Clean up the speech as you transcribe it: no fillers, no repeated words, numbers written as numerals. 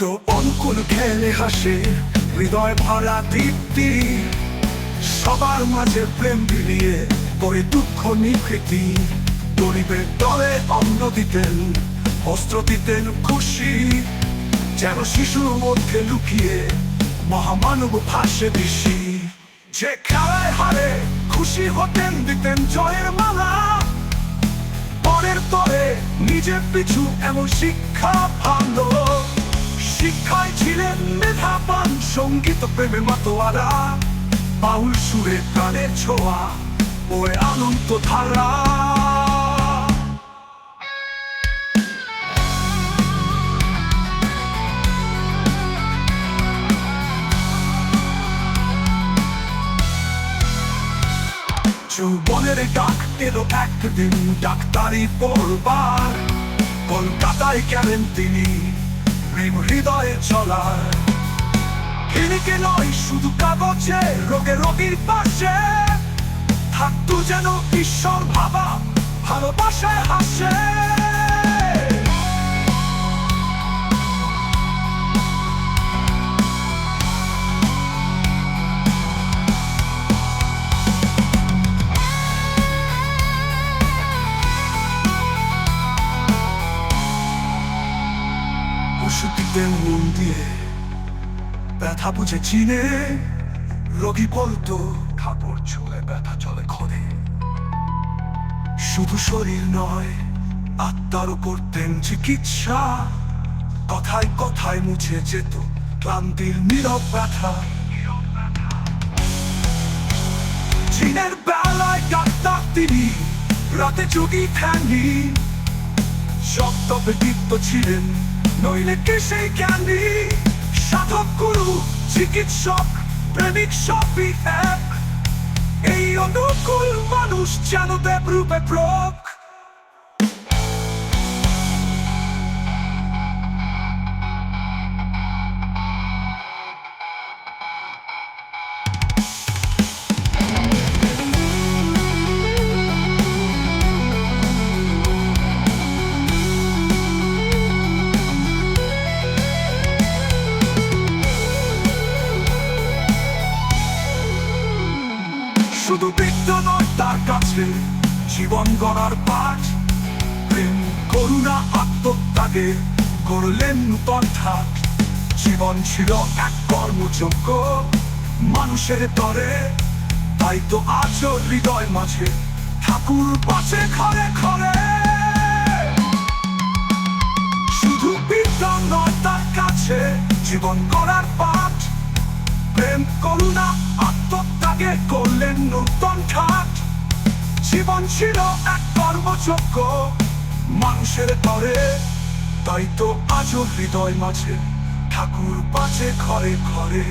তো অনুকূল খেলে হাসে, হৃদয় ভরা দীপ্তি, সবার মাঝে প্রেম বিলিয়ে করে দুঃখ নিভৃতি। গরিবের দলে অন্ন দিতেন, বস্ত্র দিতেন খুশি, যেন শিশুর মধ্যে লুকিয়ে মহামানব ভাসে বেশি। যে খেলায় হারে খুশি হতেন, দিতেন জয়ের মালা, পরের তরে নিজের পিছু এমন শিক্ষা ভালো। শিক্ষায় ছিলেন মেধাবান, সঙ্গীত প্রেমে মাতোয়ারা, বাউল সুরে প্রাণের ছোঁয়া ওই আনন্দ ধারা। যৌবনের ডাক এলো একদিন, ডাক্তারি পড়বার কলকাতায় গেলেন তিনি, প্রেম হৃদয়ে চলার। ক্লিনিকে নয় শুধু কাগজে, রোগে রোগীর পাশে থাকতো যেন ঈশ্বর ভাবা, ভালোবাসায় হাসে। ওষুধ দিতেন মন দিয়ে, ব্যথা বুঝে চিনে, রোগী বলতো কাপড় ছুঁলে ব্যথা চলে ক্ষণে। শুধু শরীর নয়, আত্মারও করতেন চিকিৎসা, কথায় কথায় মুছে যেত ক্লান্তির নীরব ব্যথা। দিনের বেলায় ডাক্তার তিনি, রাতে যোগী ধ্যানী, সপ্তবে দীপ্ত ছিলেন, নইলে কে সেই জ্ঞানী। সাধক গুরু চিকিৎসক প্রেমিক সবই এক, এই অনুকূল মানুষ যেন দেব রূপে প্রক। শুধু বিদ্যা নয় তার কাছে জীবন গড়ার পাঠ, প্রেম করুণা আত্মত্যাগে করলেন নূতন ঠাট। জীবন ছিল এক কর্মযোগ্য মানুষের তরে, তাই তো আজও হৃদয় মাঝে ঠাকুর বাঁচে ঘরে ঘরে। শুধু বিদ্যা নয় তার কাছে জীবন গড়ার পাঠ, প্রেম করুণা আত্মত্যাগে করলেন নূতন ঠাট। জীবন ছিল এক কর্মযোগ্য মানুষের তরে, তাই তো আজও হৃদয় মাঝে ঠাকুর বাঁচে ঘরে ঘরে।